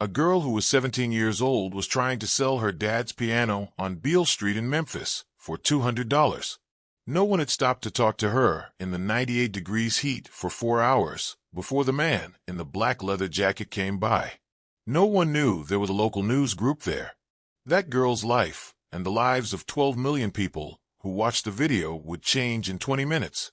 A girl who was 17 years old was trying to sell her dad's piano on Beale Street in Memphis for $200. No one had stopped to talk to her in the 98 degrees heat for 4 hours before the man in the black leather jacket came by. No one knew there was a local news group there. That girl's life and the lives of 12 million people who watched the video would change in 20 minutes.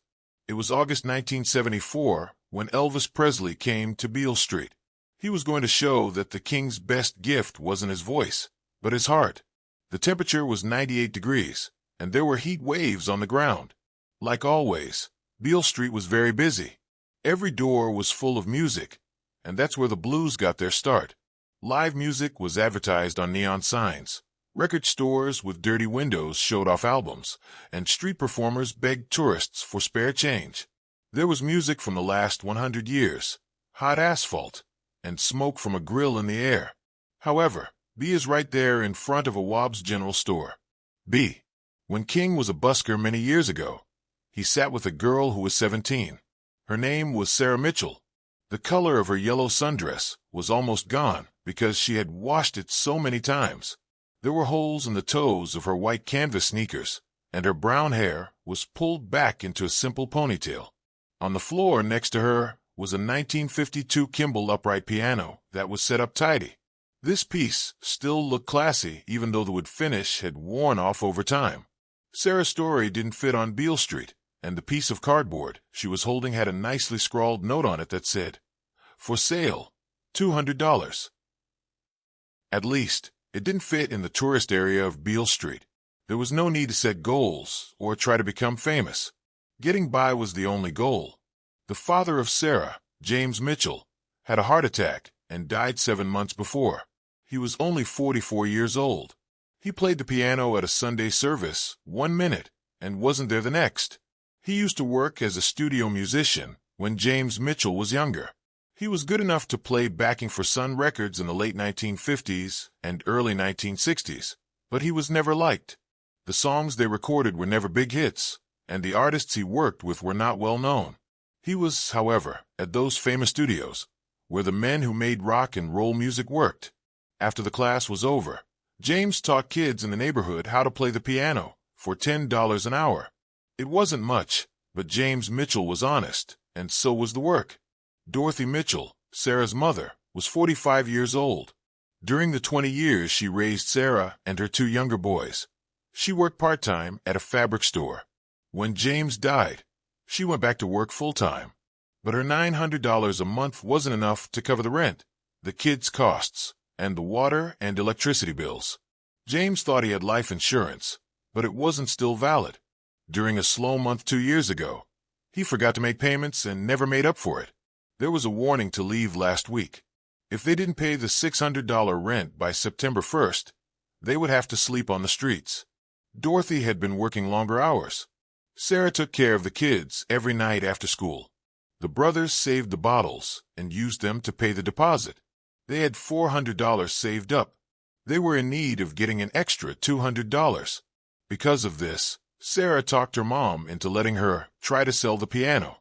It was August 1974 when Elvis Presley came to Beale Street. He was going to show that the king's best gift wasn't his voice, but his heart. The temperature was 98 degrees, and there were heat waves on the ground. Like always, Beale Street was very busy. Every door was full of music, and that's where the blues got their start. Live music was advertised on neon signs. Record stores with dirty windows showed off albums, and street performers begged tourists for spare change. There was music from the last 100 years, hot asphalt, and smoke from a grill in the air. However, B is right there in front of a Wobb's General Store. B. When King was a busker many years ago, he sat with a girl who was 17. Her name was Sarah Mitchell. The color of her yellow sundress was almost gone because she had washed it so many times. There were holes in the toes of her white canvas sneakers, and her brown hair was pulled back into a simple ponytail. On the floor next to her was a 1952 Kimball upright piano that was set up tidy. This piece still looked classy even though the wood finish had worn off over time. Sarah's story didn't fit on Beale Street, and the piece of cardboard she was holding had a nicely scrawled note on it that said, "For sale, $200. At least, it didn't fit in the tourist area of Beale Street. There was no need to set goals or try to become famous. Getting by was the only goal. The father of Sarah, James Mitchell, had a heart attack and died 7 months before. He was only 44 years old. He played the piano at a Sunday service 1 minute and wasn't there the next. He used to work as a studio musician when James Mitchell was younger. He was good enough to play backing for Sun Records in the late 1950s and early 1960s, but he was never liked. The songs they recorded were never big hits, and the artists he worked with were not well known. He was, however, at those famous studios, where the men who made rock and roll music worked. After the class was over, James taught kids in the neighborhood how to play the piano for $10 an hour. It wasn't much, but James Mitchell was honest, and so was the work. Dorothy Mitchell, Sarah's mother, was 45 years old. During the 20 years she raised Sarah and her 2 younger boys, she worked part-time at a fabric store. When James died, she went back to work full-time, but her $900 a month wasn't enough to cover the rent, the kids' costs, and the water and electricity bills. James thought he had life insurance, but it wasn't still valid. During a slow month 2 years ago, he forgot to make payments and never made up for it. There was a warning to leave last week. If they didn't pay the $600 rent by September 1st, they would have to sleep on the streets. Dorothy had been working longer hours. Sarah took care of the kids every night after school. The brothers saved the bottles and used them to pay the deposit. They had $400 saved up. They were in need of getting an extra $200. Because of this, Sarah talked her mom into letting her try to sell the piano.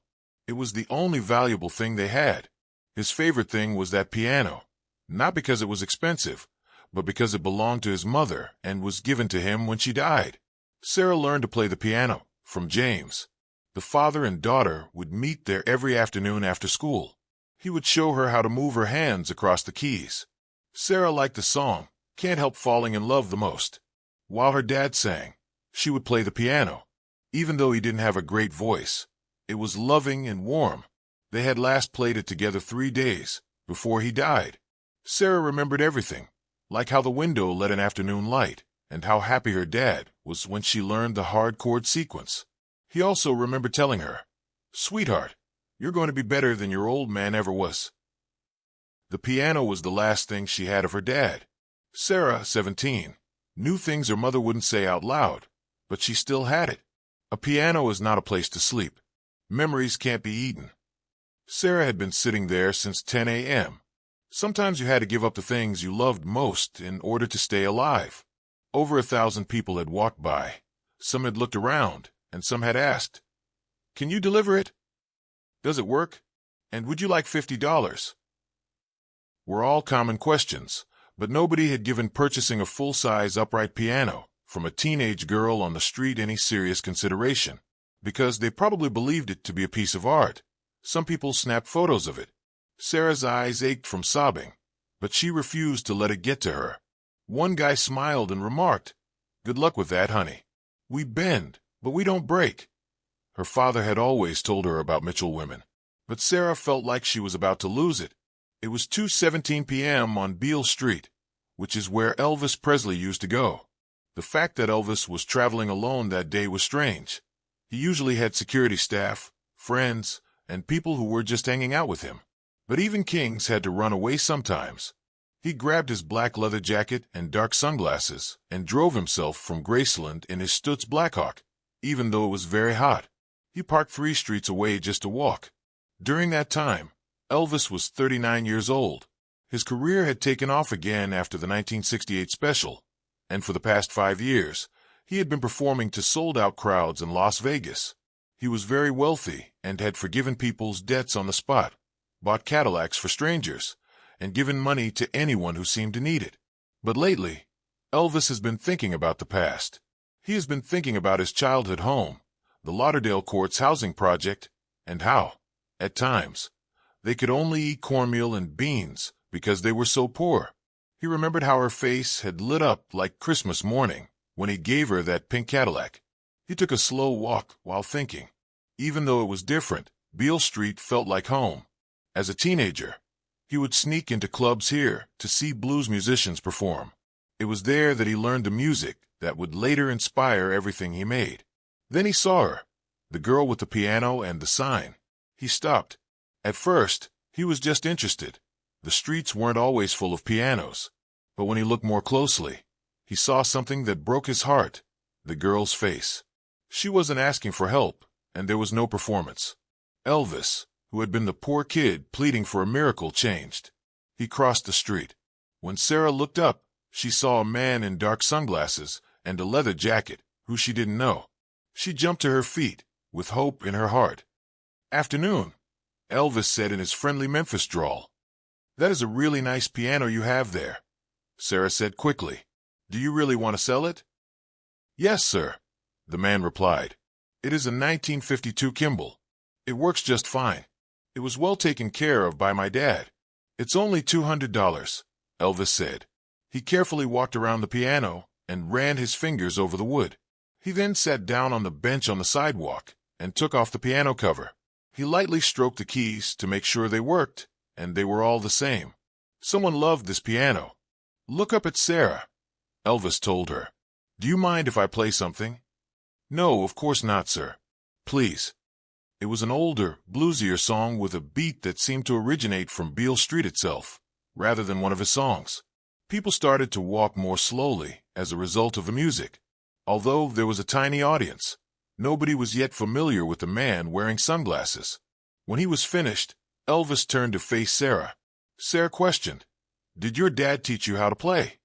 It was the only valuable thing they had. His favorite thing was that piano, not because it was expensive, but because it belonged to his mother and was given to him when she died. Sarah learned to play the piano from James. The father and daughter would meet there every afternoon after school. He would show her how to move her hands across the keys. Sarah liked the song, "Can't Help Falling in Love," the most. While her dad sang, she would play the piano. Even though he didn't have a great voice, it was loving and warm. They had last played it together 3 days before he died. Sarah remembered everything, like how the window let in afternoon light, and how happy her dad was when she learned the hard chord sequence. He also remembered telling her, "Sweetheart, you're going to be better than your old man ever was." The piano was the last thing she had of her dad. Sarah, 17, knew things her mother wouldn't say out loud, but she still had it. A piano is not a place to sleep. Memories can't be eaten. Sarah had been sitting there since 10 a.m. Sometimes you had to give up the things you loved most in order to stay alive. Over 1,000 people had walked by. Some had looked around, and some had asked, "Can you deliver it? Does it work? And would you like $50? were all common questions, but nobody had given purchasing a full-size upright piano from a teenage girl on the street any serious consideration, because they probably believed it to be a piece of art. Some people snapped photos of it. Sarah's eyes ached from sobbing, but she refused to let it get to her. One guy smiled and remarked, "Good luck with that, honey. We bend, but we don't break." Her father had always told her about Mitchell women, but Sarah felt like she was about to lose it. It was 2:17 p.m. on Beale Street, which is where Elvis Presley used to go. The fact that Elvis was traveling alone that day was strange. He usually had security staff, friends, and people who were just hanging out with him. But even kings had to run away sometimes. He grabbed his black leather jacket and dark sunglasses and drove himself from Graceland in his Stutz Blackhawk, even though it was very hot. He parked 3 streets away just to walk. During that time, Elvis was 39 years old. His career had taken off again after the 1968 special, and for the past 5 years, he had been performing to sold-out crowds in Las Vegas. He was very wealthy and had forgiven people's debts on the spot, bought Cadillacs for strangers, and given money to anyone who seemed to need it. But lately, Elvis has been thinking about the past. He has been thinking about his childhood home, the Lauderdale Courts housing project, and how, at times, they could only eat cornmeal and beans because they were so poor. He remembered how her face had lit up like Christmas morning when he gave her that pink Cadillac. He took a slow walk while thinking. Even though it was different, Beale Street felt like home. As a teenager, he would sneak into clubs here to see blues musicians perform. It was there that he learned the music that would later inspire everything he made. Then he saw her, the girl with the piano and the sign. He stopped. At first, he was just interested. The streets weren't always full of pianos. But when he looked more closely, he saw something that broke his heart, the girl's face. She wasn't asking for help, and there was no performance. Elvis, who had been the poor kid pleading for a miracle, changed. He crossed the street. When Sarah looked up, she saw a man in dark sunglasses and a leather jacket who she didn't know. She jumped to her feet, with hope in her heart. "Afternoon," Elvis said in his friendly Memphis drawl. "That is a really nice piano you have there," Sarah said quickly. "Do you really want to sell it?" "Yes, sir," the man replied. "It is a 1952 Kimball. It works just fine. It was well taken care of by my dad. It's only $200, Elvis said. He carefully walked around the piano and ran his fingers over the wood. He then sat down on the bench on the sidewalk and took off the piano cover. He lightly stroked the keys to make sure they worked, and they were all the same. Someone loved this piano. "Look up at Sarah," Elvis told her. "Do you mind if I play something?" "No, of course not, sir. Please." It was an older, bluesier song with a beat that seemed to originate from Beale Street itself, rather than one of his songs. People started to walk more slowly as a result of the music. Although there was a tiny audience, nobody was yet familiar with the man wearing sunglasses. When he was finished, Elvis turned to face Sarah. Sarah questioned, "Did your dad teach you how to play?"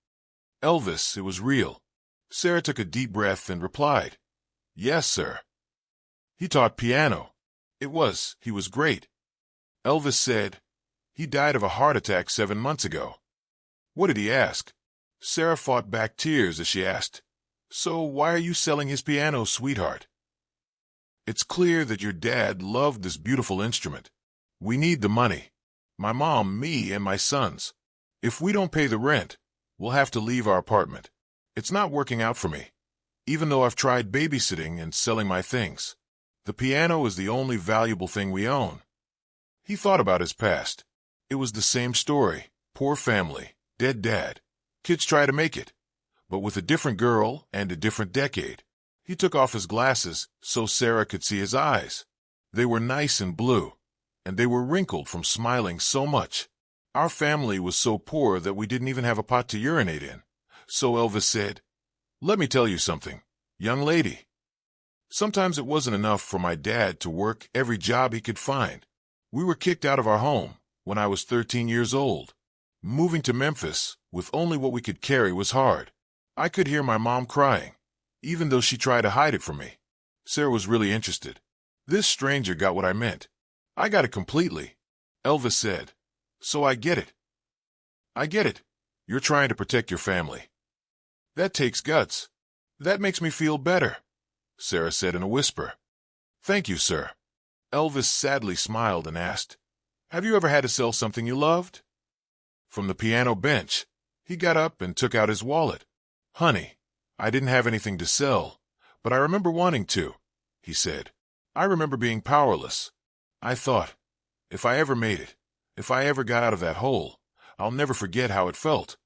"Elvis, it was real." Sarah took a deep breath and replied, "Yes, sir. He taught piano. He was great." Elvis said, "He died of a heart attack 7 months ago." "What did he ask?" Sarah fought back tears as she asked, "So why are you selling his piano, sweetheart?" "It's clear that your dad loved this beautiful instrument. We need the money. My mom, me, and my sons. If we don't pay the rent, we'll have to leave our apartment. It's not working out for me, even though I've tried babysitting and selling my things. The piano is the only valuable thing we own." He thought about his past. It was the same story. Poor family, dead dad. Kids try to make it, but with a different girl and a different decade. He took off his glasses so Sarah could see his eyes. They were nice and blue, and they were wrinkled from smiling so much. "Our family was so poor that we didn't even have a pot to urinate in." So Elvis said, "Let me tell you something, young lady. Sometimes it wasn't enough for my dad to work every job he could find. We were kicked out of our home when I was 13 years old. Moving to Memphis with only what we could carry was hard. I could hear my mom crying, even though she tried to hide it from me." Sarah was really interested. This stranger got what I meant. "I got it completely," Elvis said. "So I get it. I get it. You're trying to protect your family. That takes guts. That makes me feel better, Sarah said in a whisper. Thank you, sir. Elvis sadly smiled and asked, have you ever had to sell something you loved? From the piano bench, he got up and took out his wallet. Honey, I didn't have anything to sell, but I remember wanting to, he said. I remember being powerless. I thought, if I ever made it, if I ever got out of that hole, I'll never forget how it felt.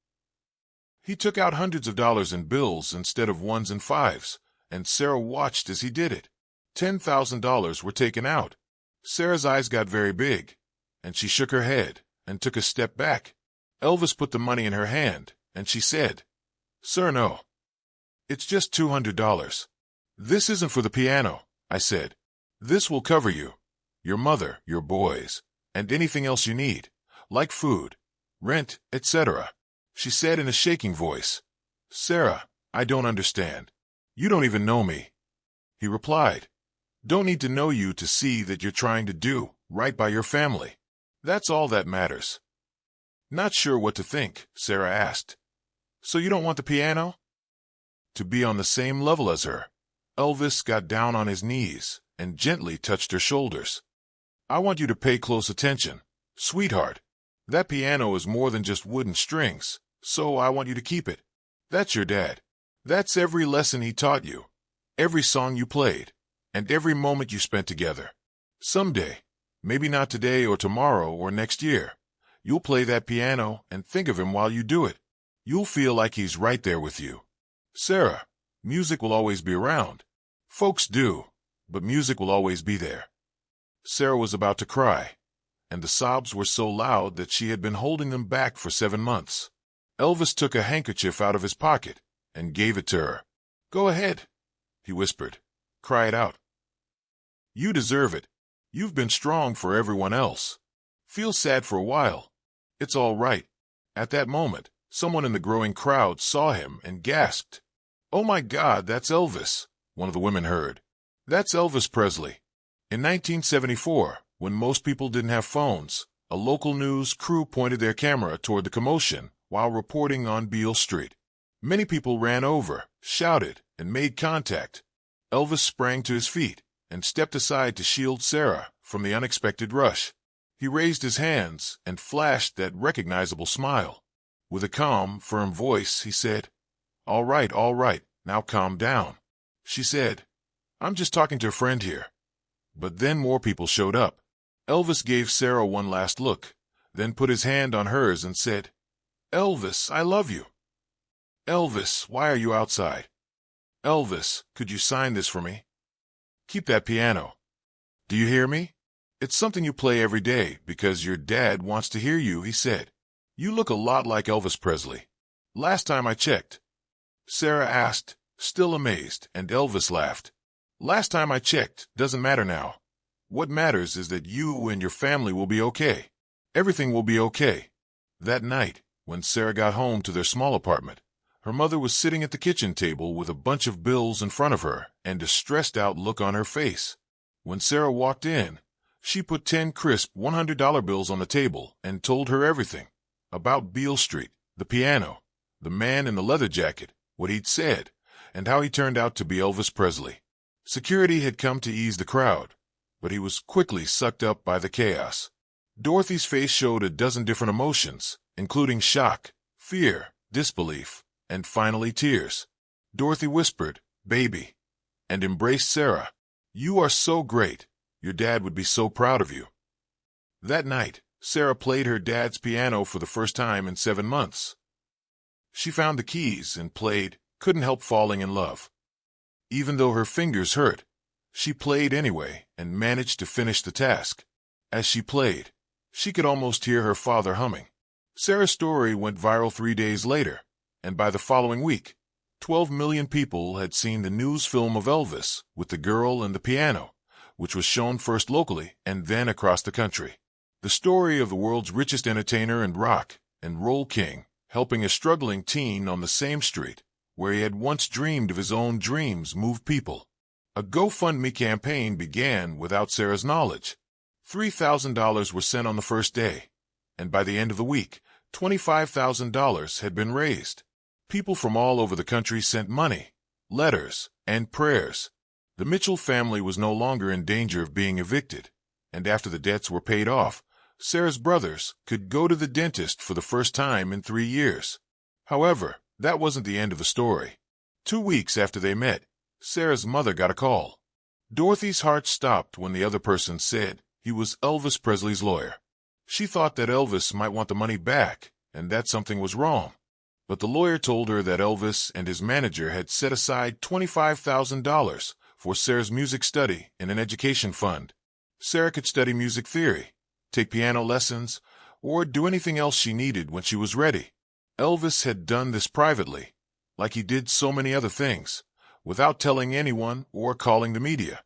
He took out hundreds of dollars in bills instead of ones and fives, and Sarah watched as he did it. $10,000 were taken out. Sarah's eyes got very big, and she shook her head and took a step back. Elvis put the money in her hand, and she said, Sir, no. It's just $200. This isn't for the piano, I said. This will cover you, your mother, your boys, and anything else you need, like food, rent, etc. She said in a shaking voice. Sarah, I don't understand. You don't even know me. He replied, Don't need to know you to see that you're trying to do right by your family. That's all that matters. Not sure what to think, Sarah asked. So you don't want the piano? To be on the same level as her, Elvis got down on his knees and gently touched her shoulders. I want you to pay close attention, sweetheart. That piano is more than just wooden strings, so I want you to keep it. That's your dad. That's every lesson he taught you, every song you played, and every moment you spent together. Someday, maybe not today or tomorrow or next year, you'll play that piano and think of him while you do it. You'll feel like he's right there with you. Sarah, music will always be around. Folks do, but music will always be there. Sarah was about to cry, and the sobs were so loud that she had been holding them back for 7 months. Elvis took a handkerchief out of his pocket and gave it to her. Go ahead, he whispered. Cry it out. You deserve it. You've been strong for everyone else. Feel sad for a while. It's all right. At that moment, someone in the growing crowd saw him and gasped. Oh my God, that's Elvis, one of the women heard. That's Elvis Presley. In 1974, when most people didn't have phones, a local news crew pointed their camera toward the commotion while reporting on Beale Street. Many people ran over, shouted, and made contact. Elvis sprang to his feet and stepped aside to shield Sarah from the unexpected rush. He raised his hands and flashed that recognizable smile. With a calm, firm voice, he said, all right, now calm down. She said, I'm just talking to a friend here. But then more people showed up. Elvis gave Sarah one last look, then put his hand on hers and said, Elvis, I love you. Elvis, why are you outside? Elvis, could you sign this for me? Keep that piano. Do you hear me? It's something you play every day because your dad wants to hear you, he said. You look a lot like Elvis Presley. Last time I checked. Sarah asked, still amazed, and Elvis laughed. Last time I checked doesn't matter now. What matters is that you and your family will be okay. Everything will be okay. That night, when Sarah got home to their small apartment, her mother was sitting at the kitchen table with a bunch of bills in front of her and a stressed-out look on her face. When Sarah walked in, she put 10 crisp $100 bills on the table and told her everything. About Beale Street, the piano, the man in the leather jacket, what he'd said, and how he turned out to be Elvis Presley. Security had come to ease the crowd, but he was quickly sucked up by the chaos. Dorothy's face showed a dozen different emotions, including shock, fear, disbelief, and finally tears. Dorothy whispered, baby, and embraced Sarah. You are so great. Your dad would be so proud of you. That night, Sarah played her dad's piano for the first time in 7 months. She found the keys and played, couldn't help falling in love. Even though her fingers hurt, she played anyway and managed to finish the task. As she played, she could almost hear her father humming. Sarah's story went viral 3 days later, and by the following week, 12 million people had seen the news film of Elvis with the girl and the piano, which was shown first locally and then across the country. The story of the world's richest entertainer and rock and roll king helping a struggling teen on the same street where he had once dreamed of his own dreams moved people. A GoFundMe campaign began without Sarah's knowledge. $3,000 were sent on the first day, and by the end of the week, $25,000 had been raised. People from all over the country sent money, letters, and prayers. The Mitchell family was no longer in danger of being evicted, and after the debts were paid off, Sarah's brothers could go to the dentist for the first time in 3 years. However, that wasn't the end of the story. 2 weeks after they met, Sarah's mother got a call. Dorothy's heart stopped when the other person said he was Elvis Presley's lawyer. She thought that Elvis might want the money back and that something was wrong. But the lawyer told her that Elvis and his manager had set aside $25,000 for Sarah's music study in an education fund. Sarah could study music theory, take piano lessons, or do anything else she needed when she was ready. Elvis had done this privately, like he did so many other things, without telling anyone or calling the media.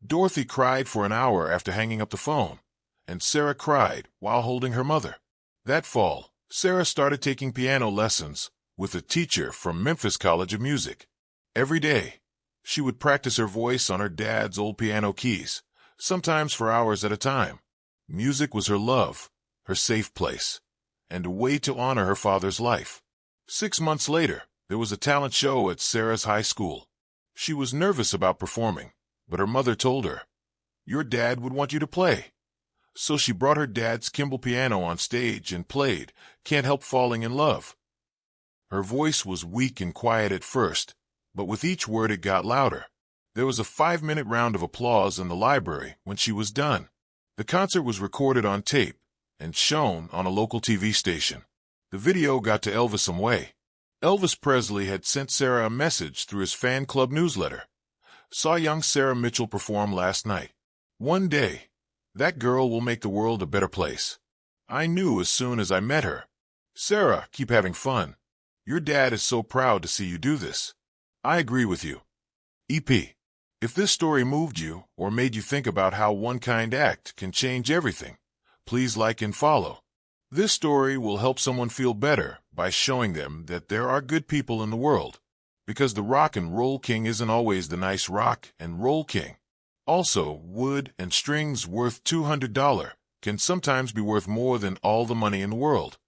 Dorothy cried for an hour after hanging up the phone, and Sarah cried while holding her mother. That fall, Sarah started taking piano lessons with a teacher from Memphis College of Music. Every day, she would practice her voice on her dad's old piano keys, sometimes for hours at a time. Music was her love, her safe place, and a way to honor her father's life. 6 months later, there was a talent show at Sarah's high school. She was nervous about performing, but her mother told her, "Your dad would want you to play." So she brought her dad's Kimball piano on stage and played "Can't Help Falling in Love." Her voice was weak and quiet at first, but with each word it got louder. There was a 5-minute round of applause in the library when she was done. The concert was recorded on tape and shown on a local TV station. The video got to Elvis some way. Elvis Presley had sent Sarah a message through his fan club newsletter. "Saw young Sarah Mitchell perform last night. One day, that girl will make the world a better place. I knew as soon as I met her. Sarah, keep having fun. Your dad is so proud to see you do this. I agree with you." EP. If this story moved you or made you think about how one kind act can change everything, please like and follow. This story will help someone feel better by showing them that there are good people in the world, because the rock and roll king isn't always the nice rock and roll king. Also, wood and strings worth $200 can sometimes be worth more than all the money in the world.